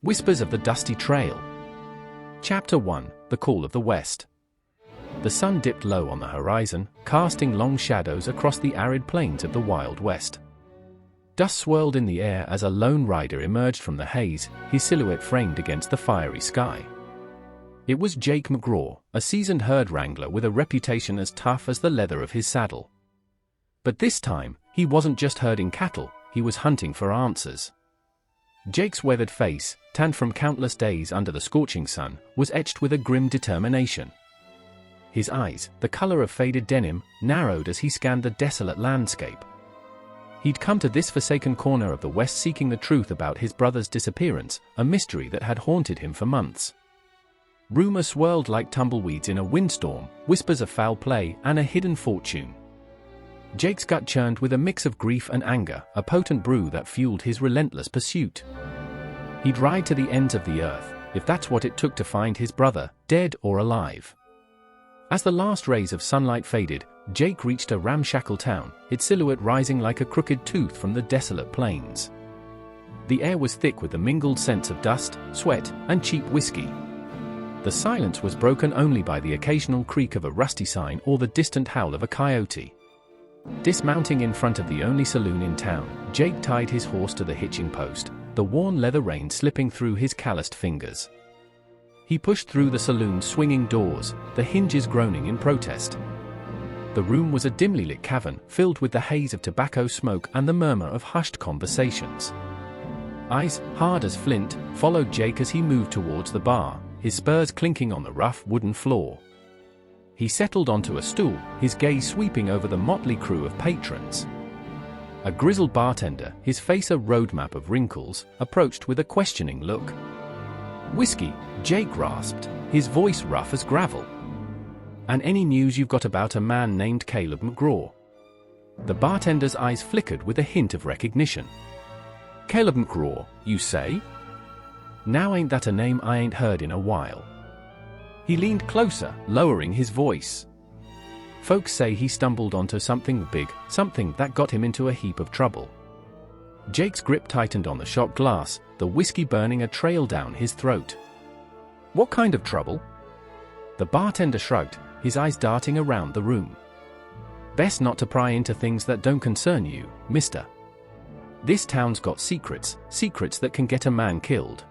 Whispers of the Dusty Trail. Chapter 1: The Call of the West. The sun dipped low on the horizon, casting long shadows across the arid plains of the Wild West. Dust swirled in the air as a lone rider emerged from the haze, his silhouette framed against the fiery sky. It was Jake McGraw, a seasoned herd wrangler with a reputation as tough as the leather of his saddle. But this time, he wasn't just herding cattle, he was hunting for answers. Jake's weathered face, tanned from countless days under the scorching sun, was etched with a grim determination. His eyes, the color of faded denim, narrowed as he scanned the desolate landscape. He'd come to this forsaken corner of the West seeking the truth about his brother's disappearance, a mystery that had haunted him for months. Rumors swirled like tumbleweeds in a windstorm, whispers of foul play and a hidden fortune. Jake's gut churned with a mix of grief and anger, a potent brew that fueled his relentless pursuit. He'd ride to the ends of the earth, if that's what it took to find his brother, dead or alive. As the last rays of sunlight faded, Jake reached a ramshackle town, its silhouette rising like a crooked tooth from the desolate plains. The air was thick with the mingled scents of dust, sweat, and cheap whiskey. The silence was broken only by the occasional creak of a rusty sign or the distant howl of a coyote. Dismounting in front of the only saloon in town, Jake tied his horse to the hitching post, the worn leather rein slipping through his calloused fingers. He pushed through the saloon's swinging doors, the hinges groaning in protest. The room was a dimly lit cavern, filled with the haze of tobacco smoke and the murmur of hushed conversations. Eyes, hard as flint, followed Jake as he moved towards the bar, his spurs clinking on the rough wooden floor. He settled onto a stool, his gaze sweeping over the motley crew of patrons. A grizzled bartender, his face a roadmap of wrinkles, approached with a questioning look. "Whiskey," Jake rasped, his voice rough as gravel. "And any news you've got about a man named Caleb McGraw?" The bartender's eyes flickered with a hint of recognition. "Caleb McGraw, you say? Now ain't that a name I ain't heard in a while." He leaned closer, lowering his voice. "Folks say he stumbled onto something big, something that got him into a heap of trouble." Jake's grip tightened on the shot glass, the whiskey burning a trail down his throat. "What kind of trouble?" The bartender shrugged, his eyes darting around the room. "Best not to pry into things that don't concern you, mister. This town's got secrets, secrets that can get a man killed."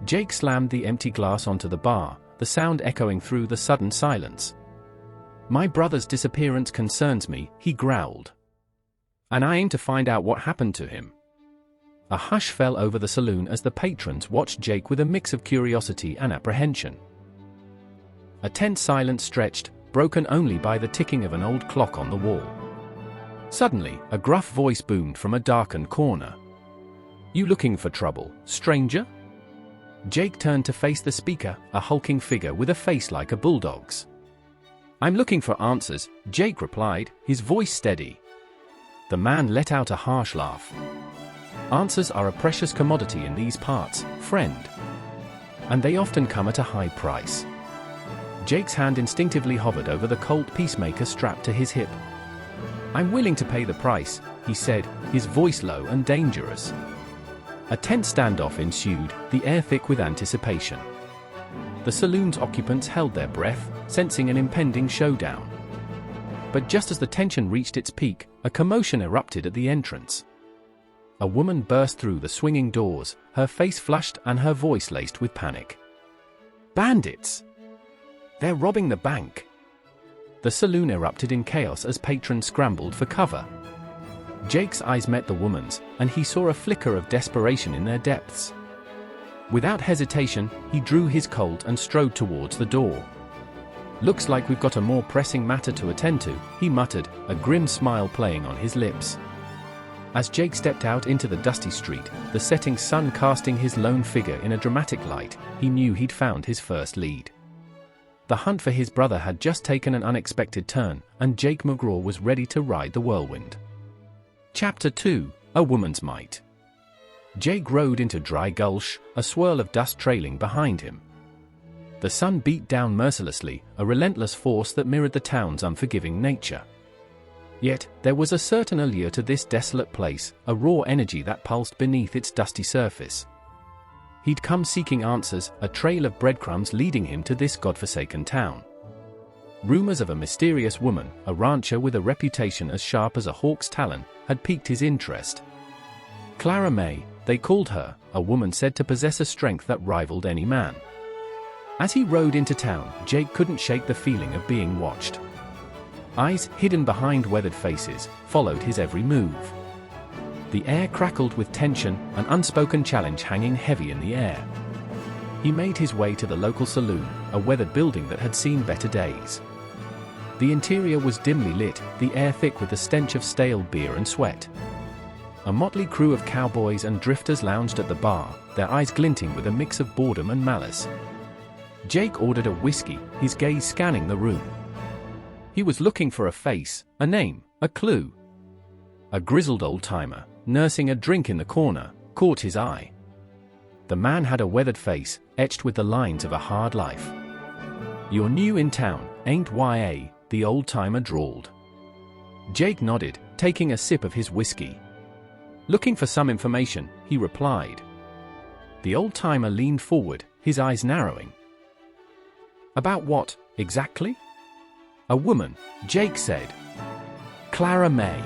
Jake slammed the empty glass onto the bar, the sound echoing through the sudden silence. "My brother's disappearance concerns me," he growled. "And I aim to find out what happened to him." A hush fell over the saloon as the patrons watched Jake with a mix of curiosity and apprehension. A tense silence stretched, broken only by the ticking of an old clock on the wall. Suddenly, a gruff voice boomed from a darkened corner. "You looking for trouble, stranger?" Jake turned to face the speaker, a hulking figure with a face like a bulldog's. "I'm looking for answers," Jake replied, his voice steady. The man let out a harsh laugh. "Answers are a precious commodity in these parts, friend. And they often come at a high price." Jake's hand instinctively hovered over the Colt peacemaker strapped to his hip. "I'm willing to pay the price," he said, his voice low and dangerous. A tense standoff ensued, the air thick with anticipation. The saloon's occupants held their breath, sensing an impending showdown. But just as the tension reached its peak, a commotion erupted at the entrance. A woman burst through the swinging doors, her face flushed and her voice laced with panic. "Bandits! They're robbing the bank!" The saloon erupted in chaos as patrons scrambled for cover. Jake's eyes met the woman's, and he saw a flicker of desperation in their depths. Without hesitation, he drew his Colt and strode towards the door. "Looks like we've got a more pressing matter to attend to," he muttered, a grim smile playing on his lips. As Jake stepped out into the dusty street, the setting sun casting his lone figure in a dramatic light, he knew he'd found his first lead. The hunt for his brother had just taken an unexpected turn, and Jake McGraw was ready to ride the whirlwind. Chapter 2: A Woman's Might. Jake rode into Dry Gulch, a swirl of dust trailing behind him. The sun beat down mercilessly, a relentless force that mirrored the town's unforgiving nature. Yet, there was a certain allure to this desolate place, a raw energy that pulsed beneath its dusty surface. He'd come seeking answers, a trail of breadcrumbs leading him to this godforsaken town. Rumors of a mysterious woman, a rancher with a reputation as sharp as a hawk's talon, had piqued his interest. Clara Mae, they called her, a woman said to possess a strength that rivaled any man. As he rode into town, Jake couldn't shake the feeling of being watched. Eyes, hidden behind weathered faces, followed his every move. The air crackled with tension, an unspoken challenge hanging heavy in the air. He made his way to the local saloon, a weathered building that had seen better days. The interior was dimly lit, the air thick with the stench of stale beer and sweat. A motley crew of cowboys and drifters lounged at the bar, their eyes glinting with a mix of boredom and malice. Jake ordered a whiskey, his gaze scanning the room. He was looking for a face, a name, a clue. A grizzled old-timer, nursing a drink in the corner, caught his eye. The man had a weathered face, etched with the lines of a hard life. "You're new in town, ain't ya?" the old-timer drawled. Jake nodded, taking a sip of his whiskey. "Looking for some information," he replied. The old-timer leaned forward, his eyes narrowing. "About what, exactly?" "A woman," Jake said. "Clara Mae.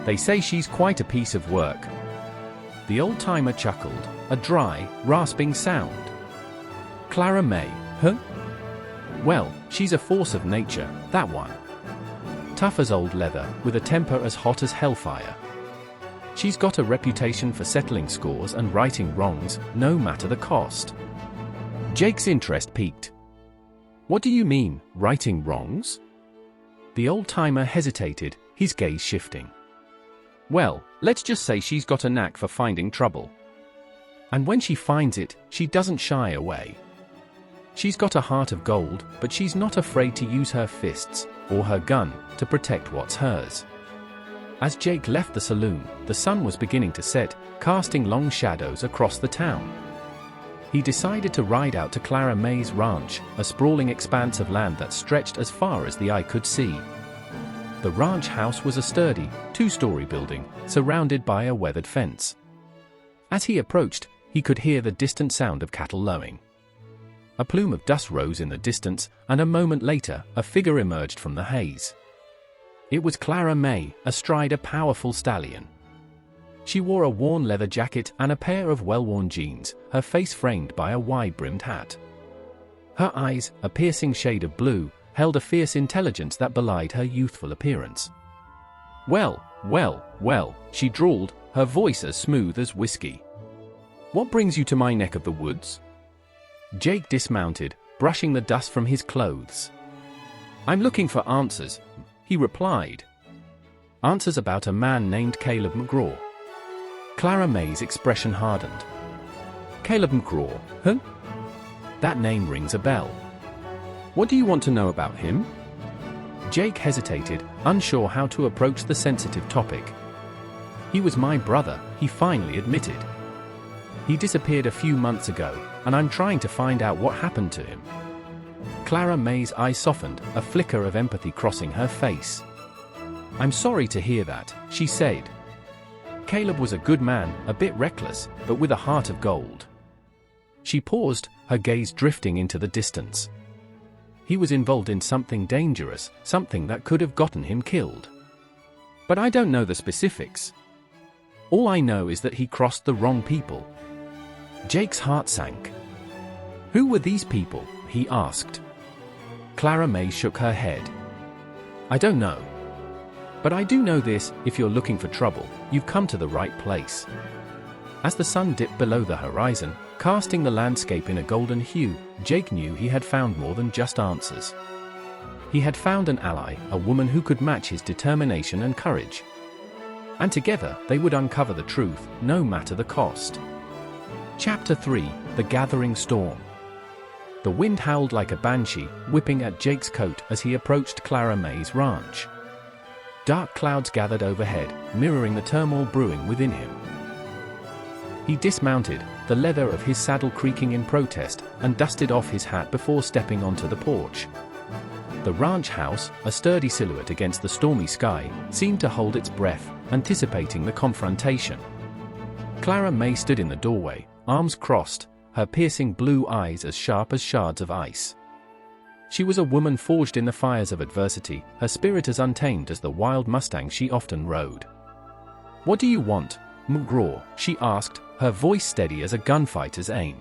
They say she's quite a piece of work." The old-timer chuckled, a dry, rasping sound. "Clara Mae, huh? Well, she's a force of nature, that one. Tough as old leather, with a temper as hot as hellfire. She's got a reputation for settling scores and righting wrongs, no matter the cost." Jake's interest piqued. "What do you mean, righting wrongs?" The old-timer hesitated, his gaze shifting. "Well, let's just say she's got a knack for finding trouble. And when she finds it, she doesn't shy away. She's got a heart of gold, but she's not afraid to use her fists, or her gun, to protect what's hers." As Jake left the saloon, the sun was beginning to set, casting long shadows across the town. He decided to ride out to Clara Mae's ranch, a sprawling expanse of land that stretched as far as the eye could see. The ranch house was a sturdy, two-story building, surrounded by a weathered fence. As he approached, he could hear the distant sound of cattle lowing. A plume of dust rose in the distance, and a moment later, a figure emerged from the haze. It was Clara Mae, astride a powerful stallion. She wore a worn leather jacket and a pair of well-worn jeans, her face framed by a wide-brimmed hat. Her eyes, a piercing shade of blue, held a fierce intelligence that belied her youthful appearance. Well, she drawled, her voice as smooth as whiskey. "What brings you to my neck of the woods?" Jake dismounted, brushing the dust from his clothes. "I'm looking for answers," he replied. "Answers about a man named Caleb McGraw." Clara Mae's expression hardened. "Caleb McGraw, huh? That name rings a bell. What do you want to know about him?" Jake hesitated, unsure how to approach the sensitive topic. "He was my brother," he finally admitted. "He disappeared a few months ago, and I'm trying to find out what happened to him." Clara Mae's eyes softened, a flicker of empathy crossing her face. "I'm sorry to hear that," she said. "Caleb was a good man, a bit reckless, but with a heart of gold." She paused, her gaze drifting into the distance. "He was involved in something dangerous, something that could have gotten him killed. But I don't know the specifics. All I know is that he crossed the wrong people." Jake's heart sank. "Who were these people?" he asked. Clara Mae shook her head. "I don't know. But I do know this, if you're looking for trouble, you've come to the right place." As the sun dipped below the horizon, casting the landscape in a golden hue, Jake knew he had found more than just answers. He had found an ally, a woman who could match his determination and courage. And together, they would uncover the truth, no matter the cost. Chapter 3: The Gathering Storm. The wind howled like a banshee, whipping at Jake's coat as he approached Clara Mae's ranch. Dark clouds gathered overhead, mirroring the turmoil brewing within him. He dismounted, the leather of his saddle creaking in protest, and dusted off his hat before stepping onto the porch. The ranch house, a sturdy silhouette against the stormy sky, seemed to hold its breath, anticipating the confrontation. Clara Mae stood in the doorway, arms crossed, her piercing blue eyes as sharp as shards of ice. She was a woman forged in the fires of adversity, her spirit as untamed as the wild mustang she often rode. "What do you want, McGraw?" she asked, her voice steady as a gunfighter's aim.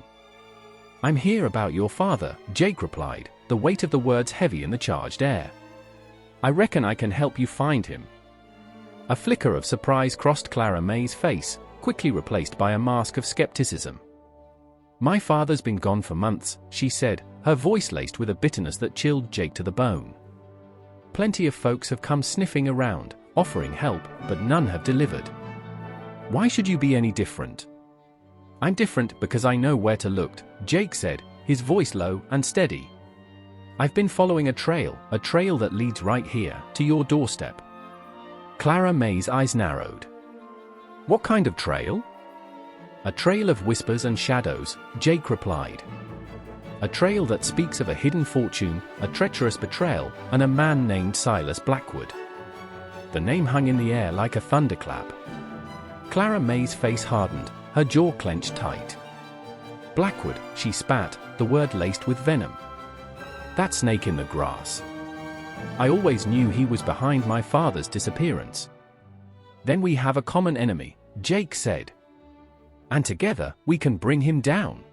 "I'm here about your father," Jake replied, the weight of the words heavy in the charged air. "I reckon I can help you find him." A flicker of surprise crossed Clara Mae's face, quickly replaced by a mask of skepticism. "My father's been gone for months," she said, her voice laced with a bitterness that chilled Jake to the bone. "Plenty of folks have come sniffing around, offering help, but none have delivered. Why should you be any different?" "I'm different because I know where to look," Jake said, his voice low and steady. "I've been following a trail that leads right here, to your doorstep." Clara Mae's eyes narrowed. "What kind of trail?" "A trail of whispers and shadows," Jake replied. "A trail that speaks of a hidden fortune, a treacherous betrayal, and a man named Silas Blackwood." The name hung in the air like a thunderclap. Clara Mae's face hardened, her jaw clenched tight. "Blackwood," she spat, the word laced with venom. "That snake in the grass. I always knew he was behind my father's disappearance." "Then we have a common enemy," Jake said. "And together, we can bring him down."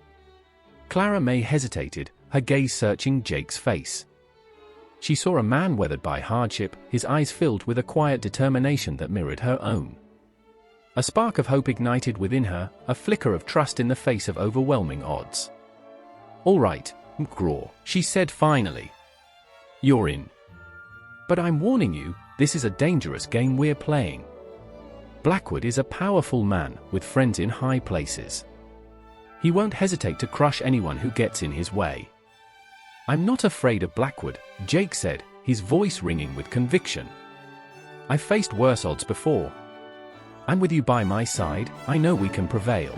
Clara Mae hesitated, her gaze searching Jake's face. She saw a man weathered by hardship, his eyes filled with a quiet determination that mirrored her own. A spark of hope ignited within her, a flicker of trust in the face of overwhelming odds. "All right, McGraw," she said finally. "You're in. But I'm warning you, this is a dangerous game we're playing. Blackwood is a powerful man, with friends in high places. He won't hesitate to crush anyone who gets in his way." "I'm not afraid of Blackwood," Jake said, his voice ringing with conviction. "I've faced worse odds before. I'm with you by my side, I know we can prevail."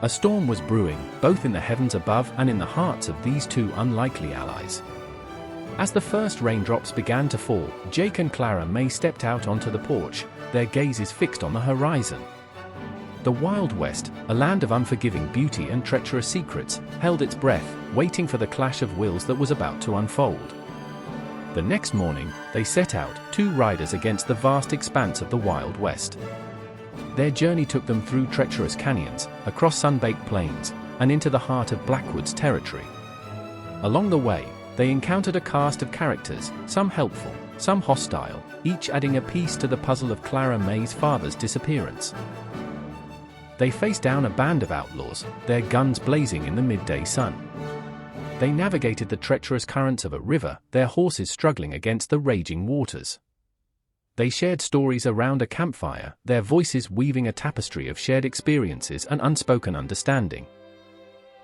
A storm was brewing, both in the heavens above and in the hearts of these two unlikely allies. As the first raindrops began to fall, Jake and Clara Mae stepped out onto the porch, their gazes fixed on the horizon. The Wild West, a land of unforgiving beauty and treacherous secrets, held its breath, waiting for the clash of wills that was about to unfold. The next morning, they set out, two riders against the vast expanse of the Wild West. Their journey took them through treacherous canyons, across sun-baked plains, and into the heart of Blackwood's territory. Along the way, they encountered a cast of characters, some helpful, some hostile, each adding a piece to the puzzle of Clara Mae's father's disappearance. They faced down a band of outlaws, their guns blazing in the midday sun. They navigated the treacherous currents of a river, their horses struggling against the raging waters. They shared stories around a campfire, their voices weaving a tapestry of shared experiences and unspoken understanding.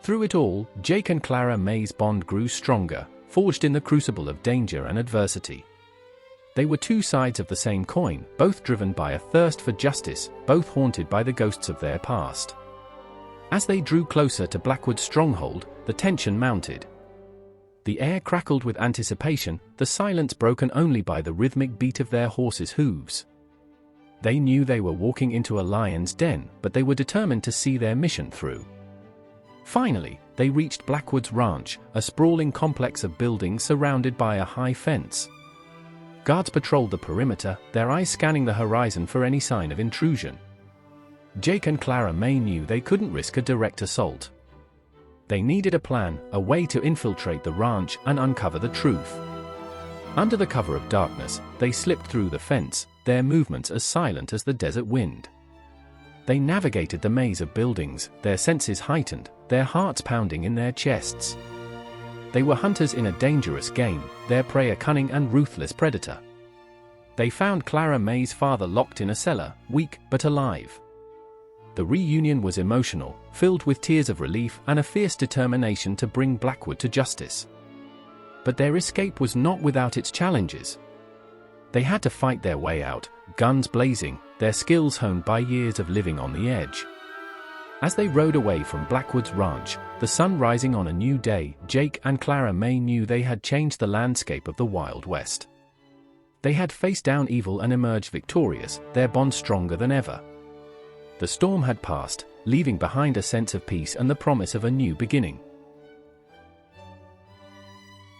Through it all, Jake and Clara Mae's bond grew stronger, forged in the crucible of danger and adversity. They were two sides of the same coin, both driven by a thirst for justice, both haunted by the ghosts of their past. As they drew closer to Blackwood's stronghold, the tension mounted. The air crackled with anticipation, the silence broken only by the rhythmic beat of their horses' hooves. They knew they were walking into a lion's den, but they were determined to see their mission through. Finally, they reached Blackwood's ranch, a sprawling complex of buildings surrounded by a high fence. Guards patrolled the perimeter, their eyes scanning the horizon for any sign of intrusion. Jake and Clara Mae knew they couldn't risk a direct assault. They needed a plan, a way to infiltrate the ranch and uncover the truth. Under the cover of darkness, they slipped through the fence, their movements as silent as the desert wind. They navigated the maze of buildings, their senses heightened, their hearts pounding in their chests. They were hunters in a dangerous game, their prey a cunning and ruthless predator. They found Clara Mae's father locked in a cellar, weak but alive. The reunion was emotional, filled with tears of relief and a fierce determination to bring Blackwood to justice. But their escape was not without its challenges. They had to fight their way out, guns blazing, their skills honed by years of living on the edge. As they rode away from Blackwood's ranch, the sun rising on a new day, Jake and Clara Mae knew they had changed the landscape of the Wild West. They had faced down evil and emerged victorious, their bond stronger than ever. The storm had passed, leaving behind a sense of peace and the promise of a new beginning.